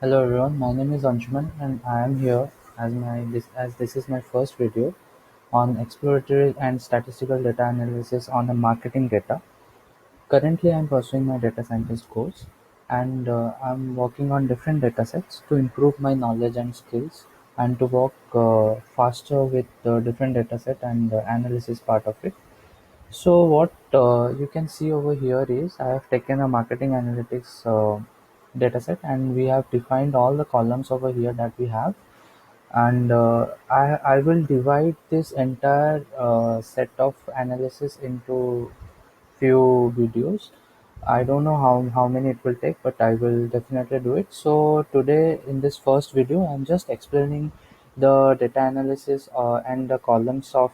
Hello everyone, my name is Anshuman and I am here as this is my first video on exploratory and statistical data analysis on the marketing data. Currently I am pursuing my data scientist course and I'm working on different data sets to improve my knowledge and skills and to work faster with different data set and analysis part of it. So what you can see over here is I have taken a marketing analytics dataset and we have defined all the columns over here that we have, and I will divide this entire set of analysis into few videos. I don't know how many it will take, but I will definitely do it. So today in this first video I'm just explaining the data analysis and the columns of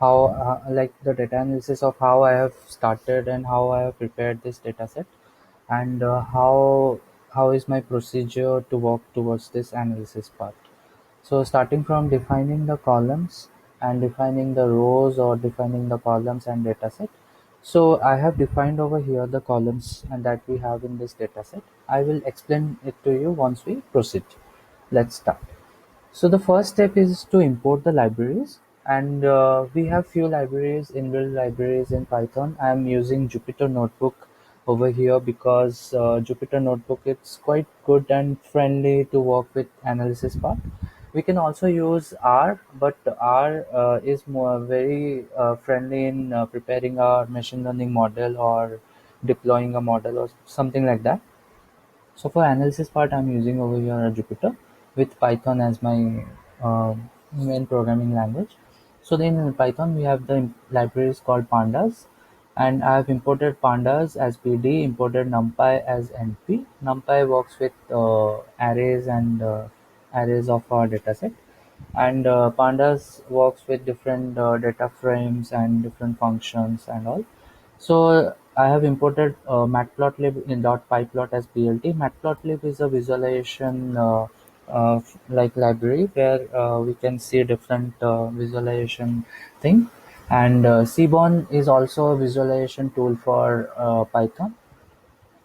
how like the data analysis of how I have started and how I have prepared this data set, and how is my procedure to work towards this analysis part. So starting from defining the columns and defining the rows or defining the columns and data set. So I have defined over here the columns and that we have in this data set. I will explain it to you once we proceed. Let's start. So the first step is to import the libraries, and we have few libraries, inbuilt libraries in Python. I am using Jupyter Notebook over here because Jupyter Notebook it's quite good and friendly to work with analysis part. We can also use R, but R is more very friendly in preparing a machine learning model or deploying a model or something like that. So for analysis part, I'm using over here a Jupyter with Python as my main programming language. So then in Python, we have the libraries called pandas, and I have imported pandas as PD, imported NumPy as NP. NumPy works with arrays and arrays of our dataset, and pandas works with different data frames and different functions and all. So I have imported matplotlib in .pyplot as BLT. Matplotlib is a visualization like library where we can see different visualization thing, and Seaborn is also a visualization tool for Python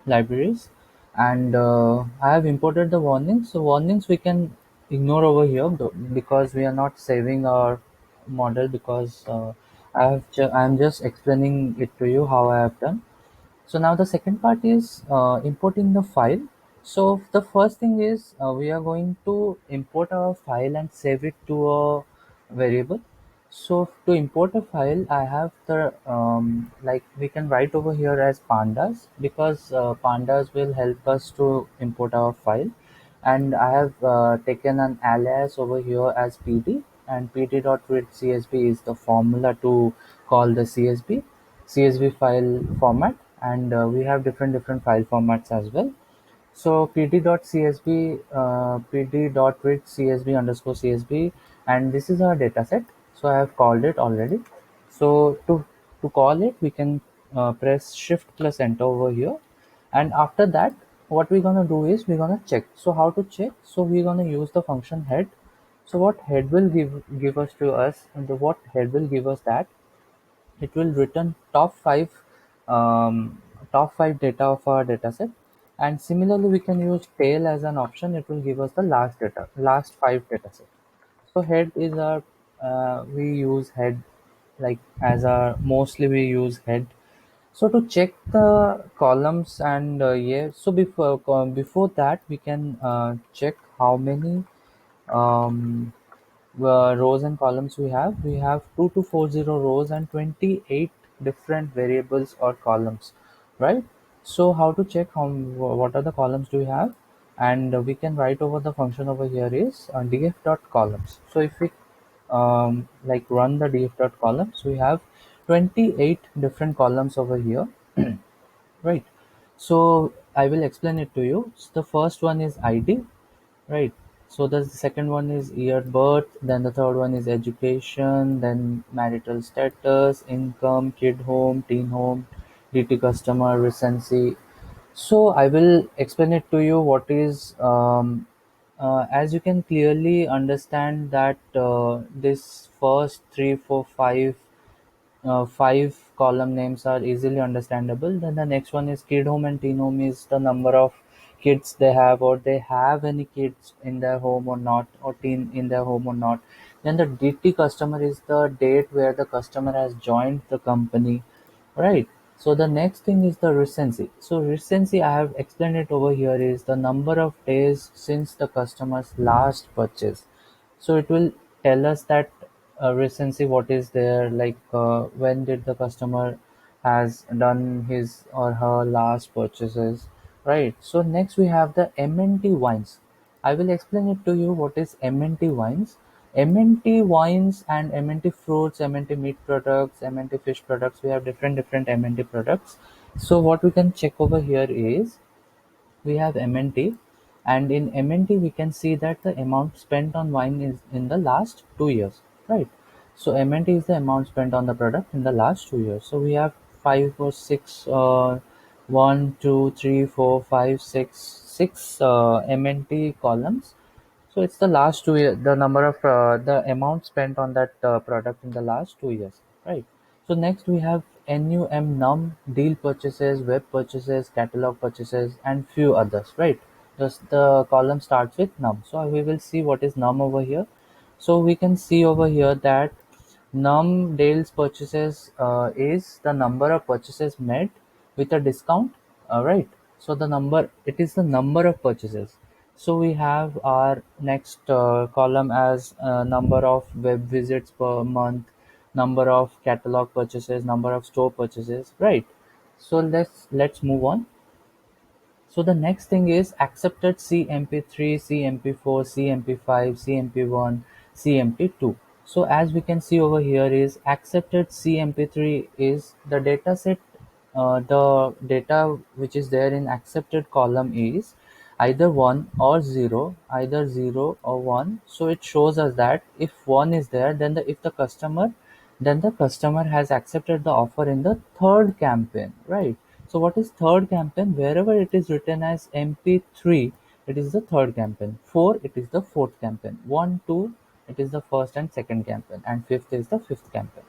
libraries. And I have imported the warnings. So warnings we can ignore over here because we are not saving our model, because I am just explaining it to you how I have done. So now the second part is importing the file. So the first thing is we are going to import our file and save it to a variable. So to import a file, I have the like we can write over here as pandas, because pandas will help us to import our file. And I have taken an alias over here as pd, and pd.readcsv is the formula to call the CSV file format, and we have different file formats as well. So pd.csv, pd.readcsv underscore csv, and this is our data set. So I have called it already. So to call it, we can press shift plus enter over here, and after that, what we're gonna do is we're gonna check. So how to check? So we're gonna use the function head. So what head will give us to us, and what head will give us that it will return top five data of our dataset. And similarly, we can use tail as an option. It will give us the last five dataset. So head is our we use head like as our mostly we use head. So to check the columns and yeah, so before that we can check how many um, rows and columns we have. We have 2240 rows and 28 different variables or columns, right? So how to check what are the columns do we have? And we can write over the function over here is df.columns. So if we like run the df.columns, we have 28 different columns over here. Right. So I will explain it to you. So the first one is ID, right? So the second one is year birth, then the third one is education, then marital status, income, kid home, teen home, DT customer, recency. So I will explain it to you what is as you can clearly understand that this first three, four, five column names are easily understandable. Then the next one is kid home and teen home is the number of kids they have, or they have any kids in their home or not, or teen in their home or not. Then the DT customer is the date where the customer has joined the company, right? So the next thing is the recency. So recency, I have explained it over here, is the number of days since the customer's last purchase. So it will tell us that recency, what is there, like when did the customer has done his or her last purchases, right? So next we have the MNT wines. I will explain it to you what is MNT wines. MNT wines and MNT fruits, MNT meat products, MNT fish products. We have different MNT products. So what we can check over here is we have MNT, and in MNT we can see that the amount spent on wine is in the last 2 years, right? So MNT is the amount spent on the product in the last 2 years. So we have five or six, 1, 2, 3, 4, 5, 6 MNT columns. So it's the last 2 year, the number of the amount spent on that product in the last 2 years, right? So next we have NUM, deal purchases, web purchases, catalog purchases, and few others, right? Just the column starts with num. So we will see what is num over here. So we can see over here that num Dale's purchases is the number of purchases made with a discount, right? So the number, it is the number of purchases. So we have our next column as number of web visits per month, number of catalog purchases, number of store purchases, right? So let's move on. So the next thing is accepted CMP3, CMP4, CMP5, CMP1, CMP2. So as we can see over here is accepted CMP3 is the data set, the data which is there in accepted column is either 1 or 0, either 0 or 1. So it shows us that if 1 is there, then the customer has accepted the offer in the third campaign, right? So what is third campaign? Wherever it is written as MP3, it is the third campaign. 4, it is the fourth campaign. 1, 2, it is the first and second campaign, and fifth is the fifth campaign.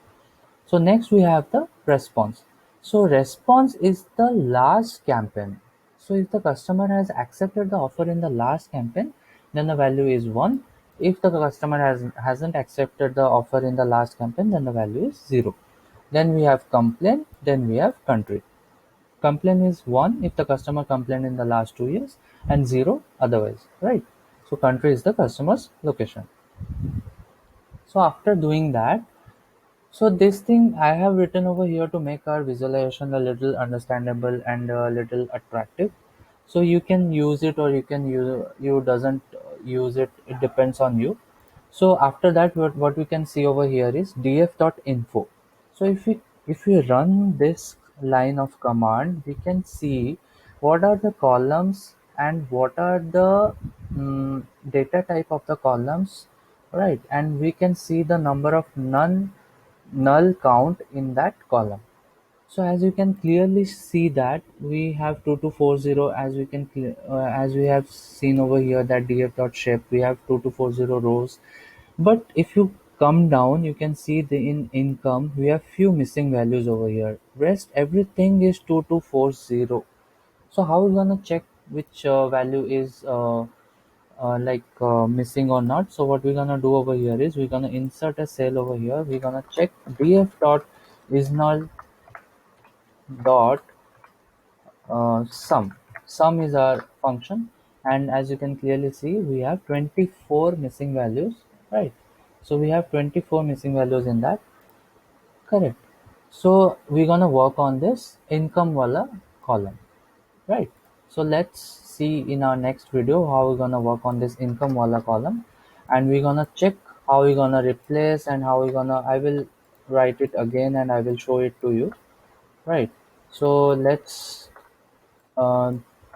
So next we have the response. So response is the last campaign. So if the customer has accepted the offer in the last campaign, then the value is 1. If the customer hasn't accepted the offer in the last campaign, then the value is 0. Then we have complaint, then we have country. Complaint is 1 if the customer complained in the last 2 years, and 0 otherwise, right? So country is the customer's location. So after doing that, so this thing I have written over here to make our visualization a little understandable and a little attractive. So you can use it, or you doesn't use it. It depends on you. So after that, what we can see over here is df.info. So if we run this line of command, we can see what are the columns and what are the data type of the columns, right? And we can see the number of null count in that column. So as you can clearly see that we have 2240, as as we have seen over here that df.shape, we have 2240 rows. But if you come down, you can see the in income we have few missing values over here. Rest everything is 2240. So how we gonna check which value is missing or not? So what we're gonna do over here is we're gonna insert a cell over here. We're gonna check df dot is null dot sum. Sum is our function, and as you can clearly see, we have 24 missing values, right? So we have 24 missing values in that, correct? So we're gonna work on this income wala column, right? So let's see in our next video how we're gonna work on this income wala column, and we're gonna check how we're gonna replace and how we're gonna. I will write it again and I will show it to you, right? So let's uh,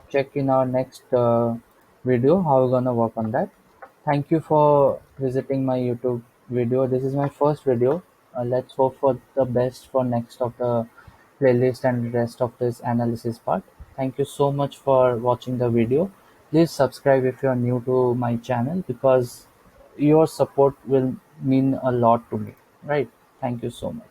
check in our next video how we're gonna work on that. Thank you for visiting my YouTube video. This is my first video. Let's hope for the best for next of the playlist and rest of this analysis part. Thank you so much for watching the video. Please subscribe if you are new to my channel, because your support will mean a lot to me, right? Thank you so much.